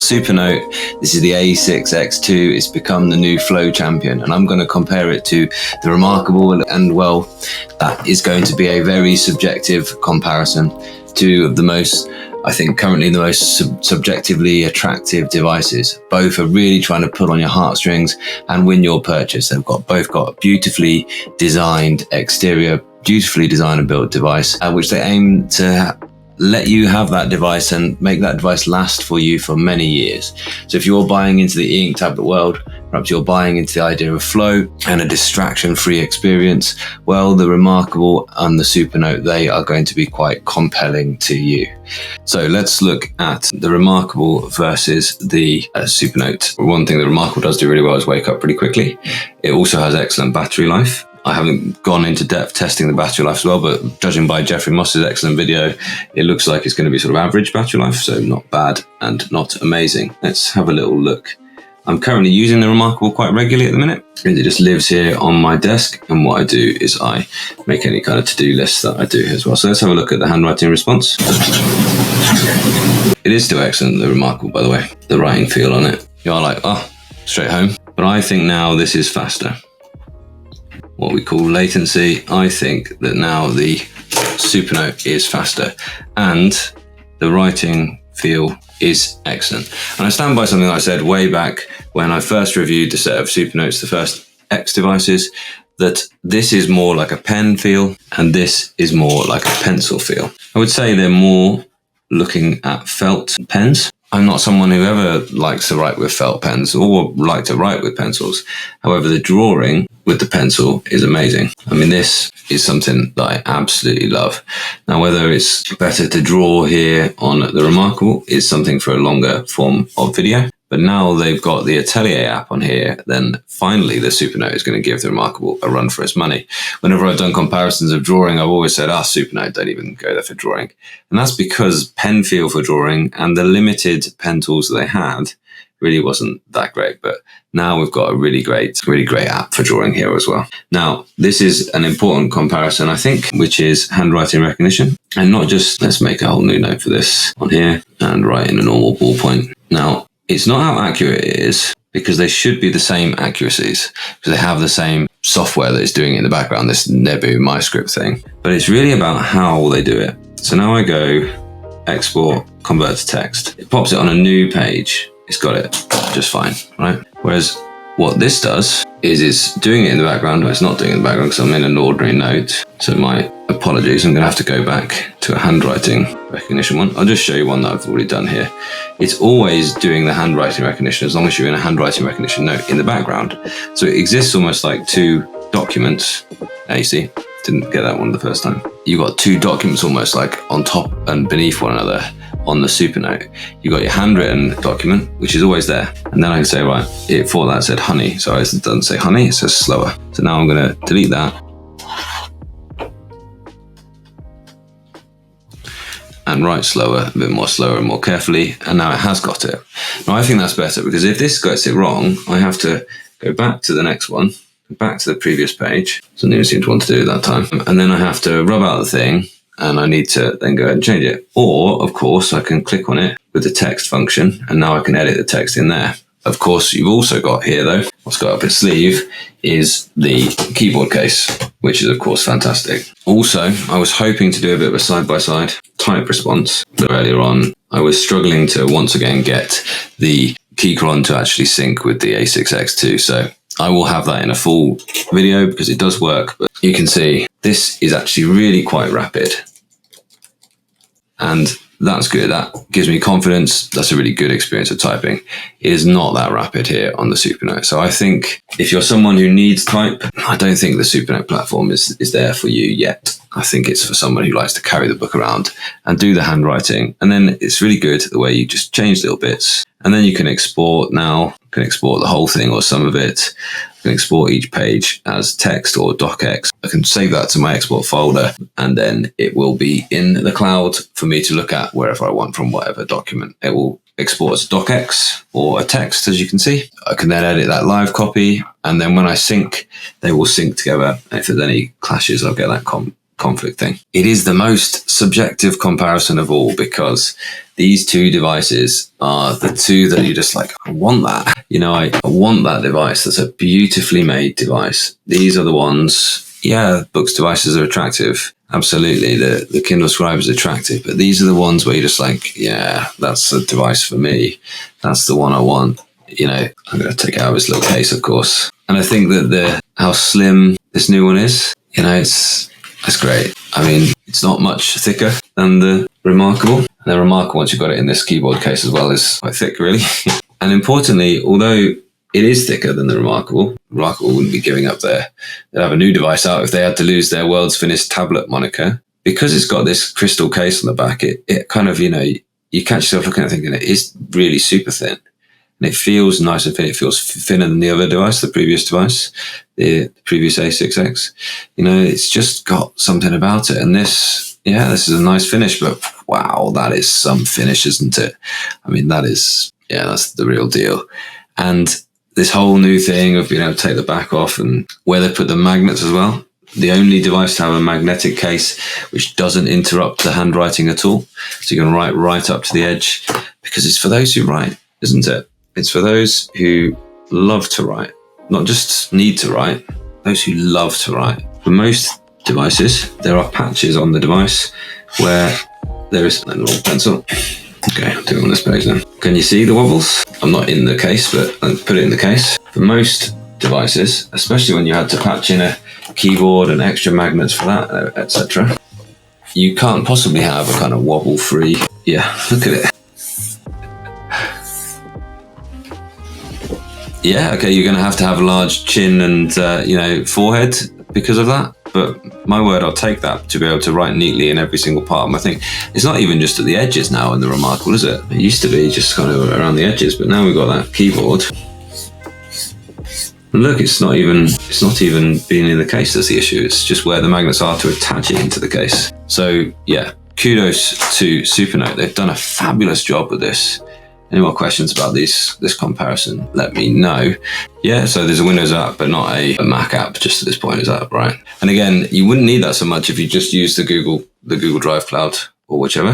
Supernote. This is the A6X2. It's become the new flow champion, and I'm going to compare it to the Remarkable, and well, that is going to be a very subjective comparison. Two of the most, I think, currently the most subjectively attractive devices. Both are really trying to pull on your heartstrings and win your purchase. They've both got a beautifully designed exterior, beautifully designed and built device, which they aim to let you have that device and make that device last for you for many years. So if you're buying into the Eink tablet world, perhaps you're buying into the idea of flow and a distraction-free experience, well, the Remarkable and the Supernote, they are going to be quite compelling to you. So let's look at the Remarkable versus the Supernote. One thing the Remarkable does do really well is wake up pretty quickly. It also has excellent battery life. I haven't gone into depth testing the battery life as well, but judging by Jeffrey Moss's excellent video, it looks like it's going to be sort of average battery life, so not bad and not amazing. Let's have a little look. I'm currently using the Remarkable quite regularly at the minute, and it just lives here on my desk, and what I do is I make any kind of to-do list that I do as well. So let's have a look at the handwriting response. It is still excellent, the Remarkable, by the way. The writing feel on it, you are like, oh, straight home. But I think now this is faster. What we call latency. I think that now the Supernote is faster and the writing feel is excellent. And I stand by something I said way back when I first reviewed the set of Supernotes, the first X devices, that this is more like a pen feel and this is more like a pencil feel. I would say they're more looking at felt pens. I'm not someone who ever likes to write with felt pens or like to write with pencils. However, the drawing with the pencil is amazing. I mean, this is something that I absolutely love. Now, whether it's better to draw here on the Remarkable is something for a longer form of video. But now they've got the Atelier app on here, then finally the Supernote is going to give the Remarkable a run for its money. Whenever I've done comparisons of drawing, I've always said, Supernote, don't even go there for drawing. And that's because pen feel for drawing and the limited pen tools that they had really wasn't that great. But now we've got a really great app for drawing here as well. Now, this is an important comparison, I think, which is handwriting recognition. And not just, let's make a whole new note for this on here and write in a normal ballpoint. Now, it's not how accurate it is, because they should be the same accuracies, because they have the same software that is doing it in the background, this Nebu MyScript thing. But it's really about how they do it. So now I go export, convert to text. It pops it on a new page. It's got it just fine, right? Whereas what this does is it's doing it in the background, or it's not doing it in the background because I'm in an ordinary note. So my apologies, I'm going to have to go back to a handwriting recognition one. I'll just show you one that I've already done here. It's always doing the handwriting recognition as long as you're in a handwriting recognition note in the background. So it exists almost like two documents. Now you see, didn't get that one the first time. You've got two documents almost like on top and beneath one another on the Supernote. You've got your handwritten document, which is always there. And then I can say, right, it for that said honey. So it doesn't say honey, it says slower. So now I'm going to delete that and write slower, a bit more slower and more carefully. And now it has got it. Now I think that's better, because if this gets it wrong, I have to go back to the next one, back to the previous page. Something I seem to want to do at that time. And then I have to rub out the thing, and I need to then go ahead and change it. Or, of course, I can click on it with the text function, and now I can edit the text in there. Of course, you've also got here, though, what's got up its sleeve is the keyboard case, which is, of course, fantastic. Also, I was hoping to do a bit of a side-by-side type response, but earlier on, I was struggling to once again get the keychron to actually sync with the A6X2. So I will have that in a full video because it does work, but you can see this is actually really quite rapid. And that's good. That gives me confidence. That's a really good experience of typing. It is not that rapid here on the Supernote. So I think if you're someone who needs type, I don't think the Supernote platform is there for you yet. I think it's for someone who likes to carry the book around and do the handwriting. And then it's really good the way you just change little bits. And then you can export now. You can export the whole thing or some of it. I can export each page as text or docx. I can save that to my export folder, and then it will be in the cloud for me to look at wherever I want from whatever document. It will export as docx or a text, as you can see. I can then edit that live copy, and then when I sync, they will sync together. And if there's any clashes, I'll get that conflict thing. It is the most subjective comparison of all, because these two devices are the two that you're just like, I want that. You know, I want that device. That's a beautifully made device. These are the ones, yeah, books devices are attractive. Absolutely. The Kindle Scribe is attractive, but these are the ones where you're just like, yeah, that's the device for me. That's the one I want. You know, I'm going to take it out of its little case, of course. And I think that how slim this new one is, you know, that's great. I mean, it's not much thicker than the Remarkable. And the Remarkable, once you've got it in this keyboard case as well, is quite thick, really. And importantly, although it is thicker than the Remarkable wouldn't be giving up they'd have a new device out if they had to lose their world's finished tablet moniker. Because it's got this crystal case on the back, it kind of, you know, you catch yourself looking at it thinking it is really super thin. And it feels nice and thin. It feels thinner than the other device, the previous device, the previous A6X. You know, it's just got something about it. And this is a nice finish, but wow, that is some finish, isn't it? I mean, that's the real deal. And this whole new thing of being able to take the back off, and where they put the magnets as well. The only device to have a magnetic case which doesn't interrupt the handwriting at all. So you can write right up to the edge, because it's for those who write, isn't it? It's for those who love to write, not just need to write, those who love to write. For most devices, there are patches on the device where there is a little pencil. Okay, I'll do it on this page now. Can you see the wobbles? I'm not in the case, but I'll put it in the case. For most devices, especially when you had to patch in a keyboard and extra magnets for that, etc., you can't possibly have a kind of wobble-free. Yeah, look at it. Yeah, okay, you're going to have a large chin and, forehead because of that. But my word, I'll take that to be able to write neatly in every single part of my thing. It's not even just at the edges now in the Remarkable, is it? It used to be just kind of around the edges, but now we've got that keyboard. And look, it's not even being in the case that's the issue. It's just where the magnets are to attach it into the case. So yeah, kudos to Supernote. They've done a fabulous job with this. Any more questions about this comparison, let me know. Yeah, so there's a Windows app, but not a Mac app just at this point, is that right? And again, you wouldn't need that so much if you just use the Google Drive Cloud or whichever.